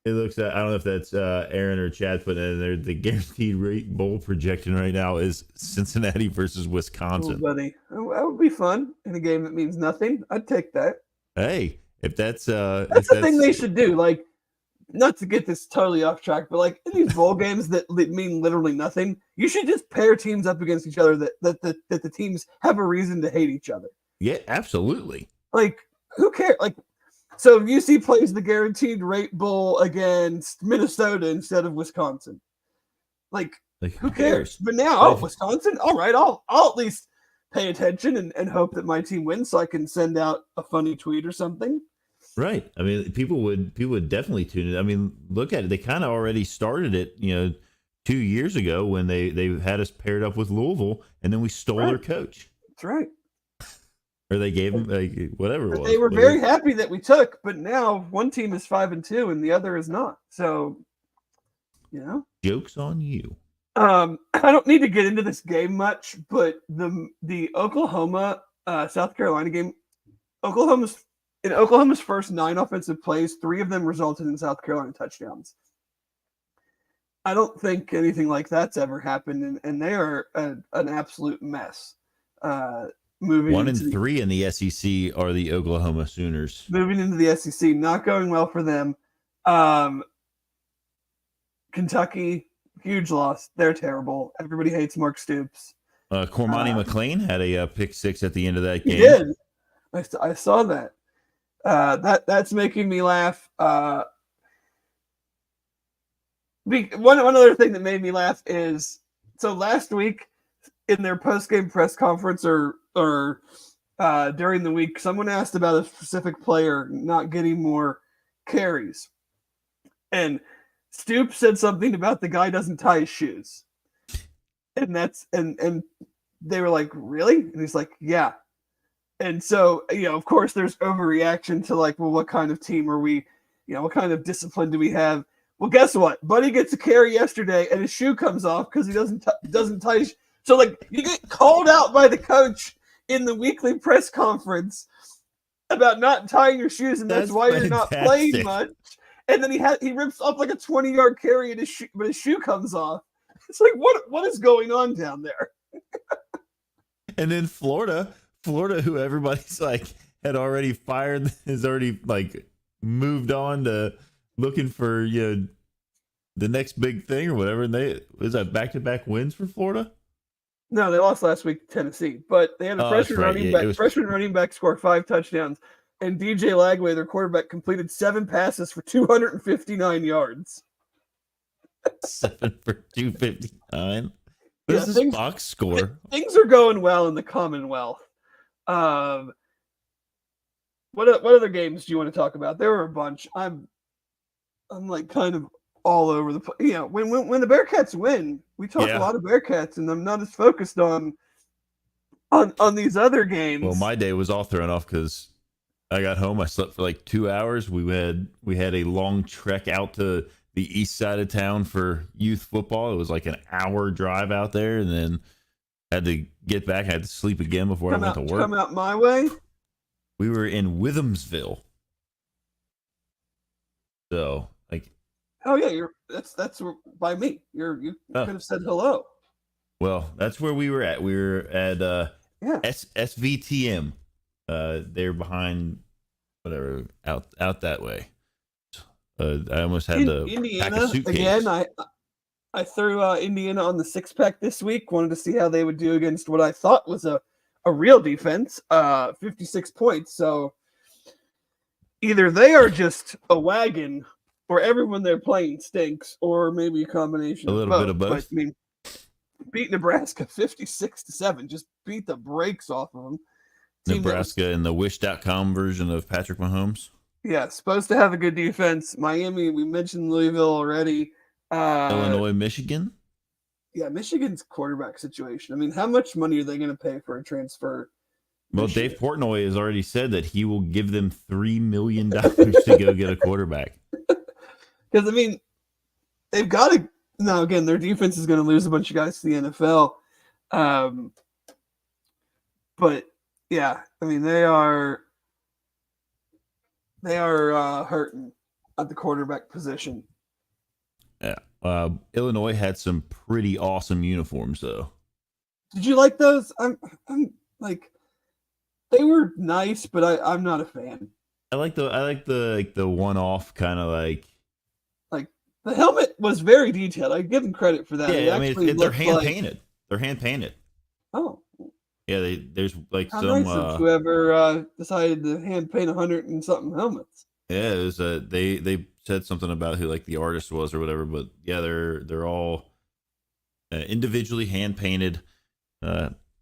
It looks I don't know if that's Aaron or Chad putting it in there. The guaranteed rate bowl projection right now is Cincinnati versus Wisconsin. Oh, buddy, that would be fun in a game that means nothing. I'd take that. Hey, if that's the thing they should do. Like, not to get this totally off track, but like in these bowl games that mean literally nothing, you should just pair teams up against each other that the teams have a reason to hate each other. Yeah, absolutely. Like, who cares? Like, so UC plays the guaranteed rate bowl against Minnesota instead of Wisconsin. Like who cares? But now, Wisconsin, all right, I'll at least pay attention and hope that my team wins so I can send out a funny tweet or something. Right. I mean, people would definitely tune in. I mean, look at it. They kind of already started it, 2 years ago when they had us paired up with Louisville, and then we stole their coach. That's right. Or they gave him whatever it was. They were very happy that we took, but now one team is 5-2 and the other is not. So, joke's on you. I don't need to get into this game much, but the Oklahoma South Carolina game, Oklahoma's first 9 offensive plays, 3 of them resulted in South Carolina touchdowns. I don't think anything like that's ever happened, and they are an absolute mess. moving One into and three in the SEC are the Oklahoma Sooners. the SEC. Not going well for them. Kentucky, huge loss. They're terrible. Everybody hates Mark Stoops. Cormani McLean had a pick six at the end of that He game. did. I saw that. That's making me laugh. One other thing that made me laugh is, so last week in their post-game press conference or during the week, someone asked about a specific player not getting more carries, and Stoops said something about the guy doesn't tie his shoes, and they were like, really? And he's like, yeah. And so, of course, there's overreaction to like, well, what kind of team are we? What kind of discipline do we have? Well, guess what? Buddy gets a carry yesterday, and his shoe comes off because he doesn't tie his. So, like, you get called out by the coach in the weekly press conference about not tying your shoes, and that's why you're not playing much. And then he rips up like a 20-yard carry, and but his shoe comes off. It's like, what is going on down there? And then Florida, who everybody's like had already fired, has already like moved on to looking for the next big thing or whatever. And was that back-to-back wins for Florida? No, they lost last week to Tennessee, but they had a freshman running back. Freshman running back score 5 touchdowns, and DJ Lagway, their quarterback, completed 7 passes for 259 yards. 7 for 259. What is this box score? Things are going well in the Commonwealth. What other games do you want to talk about? There were a bunch. I'm like kind of all over the place. When the Bearcats win, we talk a lot of Bearcats, and I'm not as focused on these other games. Well, my day was all thrown off because I got home. I slept for like 2 hours. We had a long trek out to the east side of town for youth football. It was like an hour drive out there, and then had to get back. I had to sleep again before I went to work. Come out my way. We were in Withamsville. So, like, oh yeah, that's by me. You could have said hello. Well, that's where we were at. We were at SVTM. They're behind whatever out that way. I almost had to Indiana, pack a suitcase. Again, I threw Indiana on the 6-pack this week. Wanted to see how they would do against what I thought was a real defense. 56 points. So either they are just a wagon, or everyone they're playing stinks, or maybe a combination. A little bit of both. But, I mean, beat Nebraska 56-7. Just beat the brakes off of them. Nebraska in the Wish.com version of Patrick Mahomes. Yeah, supposed to have a good defense. Miami, we mentioned Louisville already. Illinois, Michigan. Yeah, Michigan's quarterback situation. I mean, how much money are they going to pay for a transfer? Well, Dave Portnoy has already said that he will give them $3 million to go get a quarterback. Because, I mean, they've got to. Now, again, their defense is going to lose a bunch of guys to the NFL. But, yeah, I mean, they are hurting at the quarterback position. Yeah. Illinois had some pretty awesome uniforms, though. Did you like those? I'm like, they were nice, but I'm not a fan. I like the one-off kind of like the helmet was very detailed. I give them credit for that. Yeah, I mean, they're hand painted. They're hand painted. Oh. Yeah, there's like how some nice of whoever decided to hand paint 100 and something helmets. Yeah, it was they said something about who like the artist was or whatever, but yeah, they're all individually hand painted,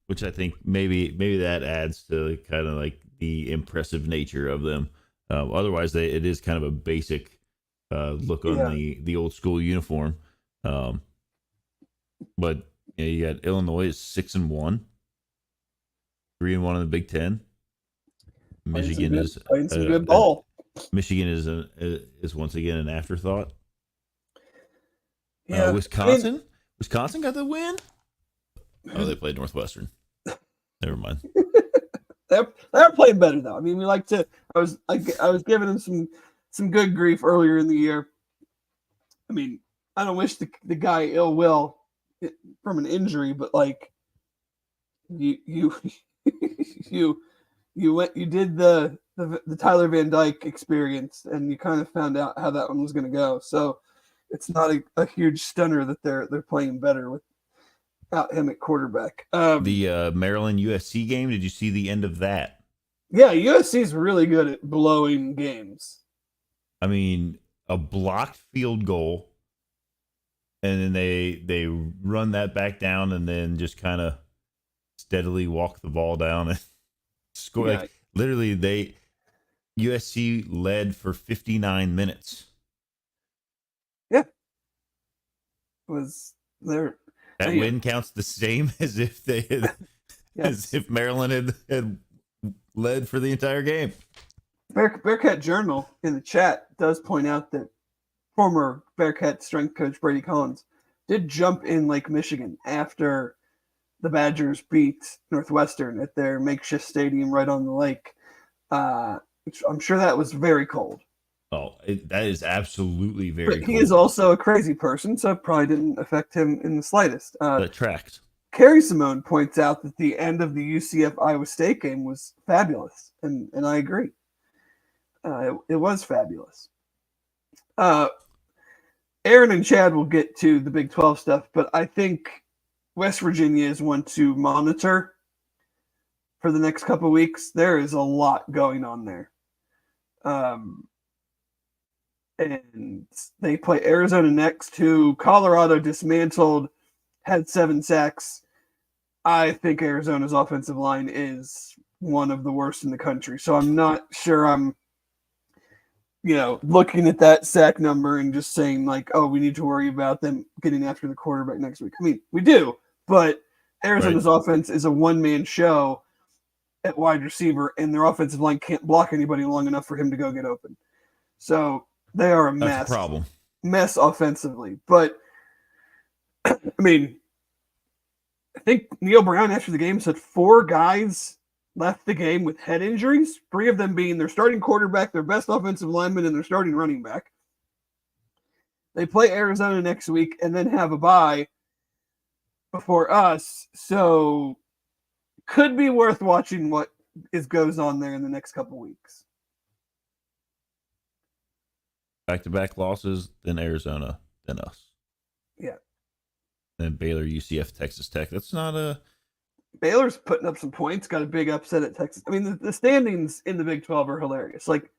which I think maybe that adds to kind of like the impressive nature of them. Otherwise, it is kind of a basic look on the old school uniform. But you got Illinois is 6-1. 3-1 in the Big Ten. Michigan is playing some good ball. Michigan is once again an afterthought. Yeah, Wisconsin got the win. Oh, they played Northwestern. Never mind. They're playing better though. I mean, we like to. I was giving them some good grief earlier in the year. I mean, I don't wish the guy ill will from an injury, but like you you did the Tyler Van Dyke experience, and you kind of found out how that one was going to go. So it's not a huge stunner that they're playing better without him at quarterback. The Maryland USC game. Did you see the end of that? Yeah, USC is really good at blowing games. I mean, a blocked field goal, and then they run that back down, and then just kind of steadily walk the ball down and score. Yeah. Like literally, USC led for 59 minutes. Yeah, was there. That win counts the same as if they had, Yes. as if Maryland had led for the entire game. Bearcat Journal in the chat does point out that former Bearcat strength coach Brady Collins did jump in Lake Michigan after the Badgers beat Northwestern at their makeshift stadium right on the lake. Which I'm sure that was very cold. Oh, that is absolutely very But he cool. is also a crazy person, so it probably didn't affect him in the slightest. That tracks. Carrie Simone points out that the end of the UCF Iowa State game was fabulous, and I agree. It was fabulous. Aaron and Chad will get to the Big 12 stuff, but I think West Virginia is one to monitor for the next couple of weeks. There is a lot going on there. And they play Arizona next, who Colorado dismantled, had 7 sacks. I think Arizona's offensive line is one of the worst in the country. So I'm not sure I'm, looking at that sack number and just saying like, oh, we need to worry about them getting after the quarterback next week. I mean, we do, but Arizona's offense is a one-man show at wide receiver, and their offensive line can't block anybody long enough for him to go get open. So they are a mess. That's a problem. Mess offensively. But, I mean, I think Neil Brown after the game said 4 guys left the game with head injuries, 3 of them being their starting quarterback, their best offensive lineman, and their starting running back. They play Arizona next week and then have a bye before us. So could be worth watching what goes on there in the next couple weeks. Back-to-back losses, then Arizona, then us. Yeah. Then Baylor, UCF, Texas Tech. That's not a... Baylor's putting up some points, got a big upset at Texas. I mean, the standings in the Big 12 are hilarious. Like,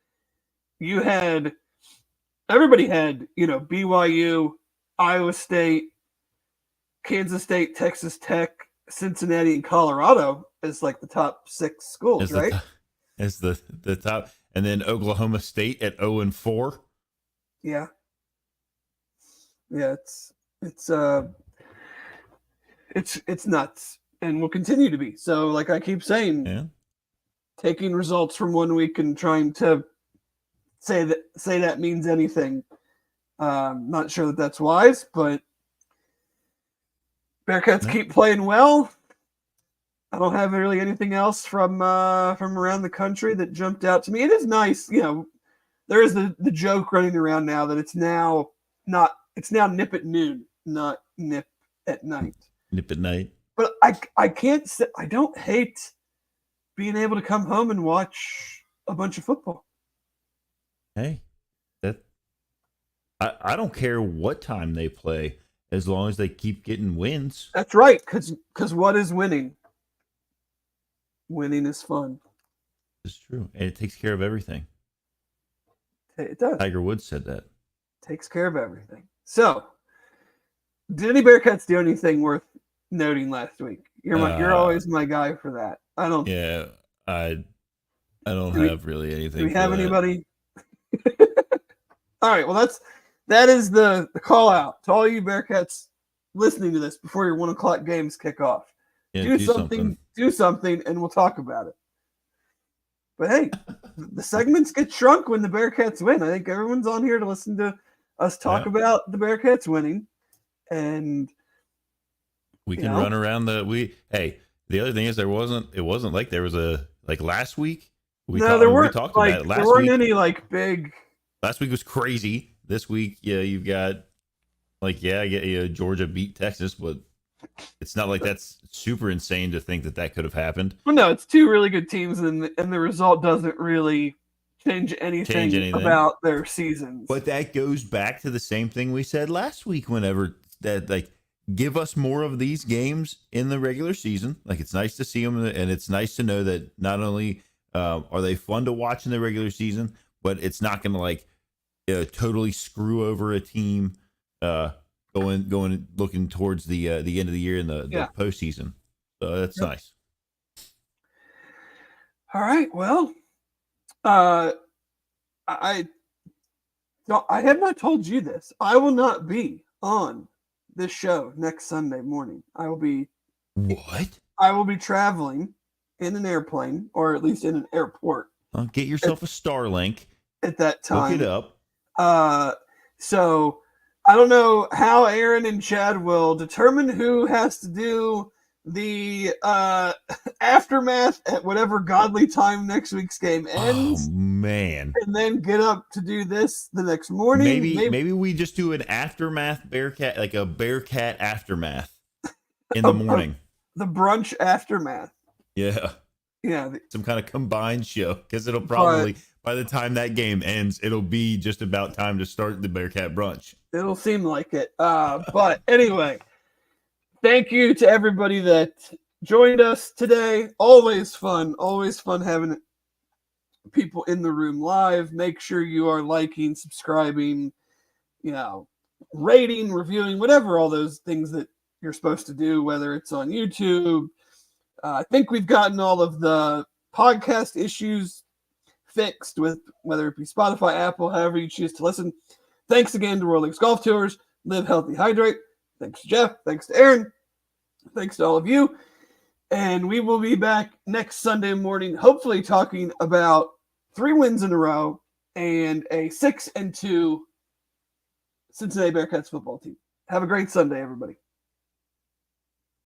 everybody had, BYU, Iowa State, Kansas State, Texas Tech, Cincinnati, and Colorado as like the top 6 schools, right? As the top. And then Oklahoma State at 0-4. Yeah. Yeah, it's nuts, and will continue to be. So, like I keep saying, taking results from one week and trying to say that means anything. Not sure that that's wise, but Bearcats keep playing well. I don't have really anything else from around the country that jumped out to me. It is nice, there is the joke running around now that it's now nip at noon, not nip at night. Nip at night. But I can't say I don't hate being able to come home and watch a bunch of football. Hey, I don't care what time they play as long as they keep getting wins. That's right, because what is winning? Winning is fun. It's true, and it takes care of everything. It does. Tiger Woods said that. Takes care of everything. So, did any Bearcats do anything worth noting last week? You're always my guy for that. I don't. Yeah, I don't have really anything. Do we have anybody? All right. Well, that is the call out to all you Bearcats listening to this before your 1:00 games kick off. Yeah, do something, and we'll talk about it. But hey, the segments get shrunk when the Bearcats win. I think everyone's on here to listen to us talk about the Bearcats winning, and we can run around the other thing is it wasn't like there was last week. We talked about it last week. There weren't any big. Last week was crazy. This week, you've got Georgia beat Texas, but it's not like that's super insane to think that could have happened. Well, no, it's two really good teams, and the result doesn't really change anything about their seasons. But that goes back to the same thing we said last week. Whenever that, like, give us more of these games in the regular season. Like, it's nice to see them, and it's nice to know that not only are they fun to watch in the regular season, but it's not going to like totally screw over a team going looking towards the end of the year in the postseason. So that's nice. All right. Well, I have not told you this. I will not be on this show next Sunday morning. I will be traveling in an airplane, or at least in an airport. Get yourself a Starlink at that time. Look it up. So I don't know how Aaron and Chad will determine who has to do the aftermath at whatever godly time next week's game ends. Oh man! And then get up to do this the next morning. Maybe we just do an aftermath Bearcat, like a Bearcat aftermath in the morning. The brunch aftermath. Yeah. Some kind of combined show, because it'll probably by the time that game ends, it'll be just about time to start the Bearcat brunch. It'll seem like it. But anyway, thank you to everybody that joined us today. Always fun having people in the room live. Make sure you are liking, subscribing, rating, reviewing, whatever, all those things that you're supposed to do, whether it's on YouTube. I think we've gotten all of the podcast issues fixed, with whether it be Spotify, Apple, however you choose to listen. Thanks again to World Leagues Golf Tours. Live Healthy, Hydrate. Thanks to Jeff. Thanks to Aaron. Thanks to all of you. And we will be back next Sunday morning, hopefully talking about 3 wins in a row and a 6-2 Cincinnati Bearcats football team. Have a great Sunday, everybody.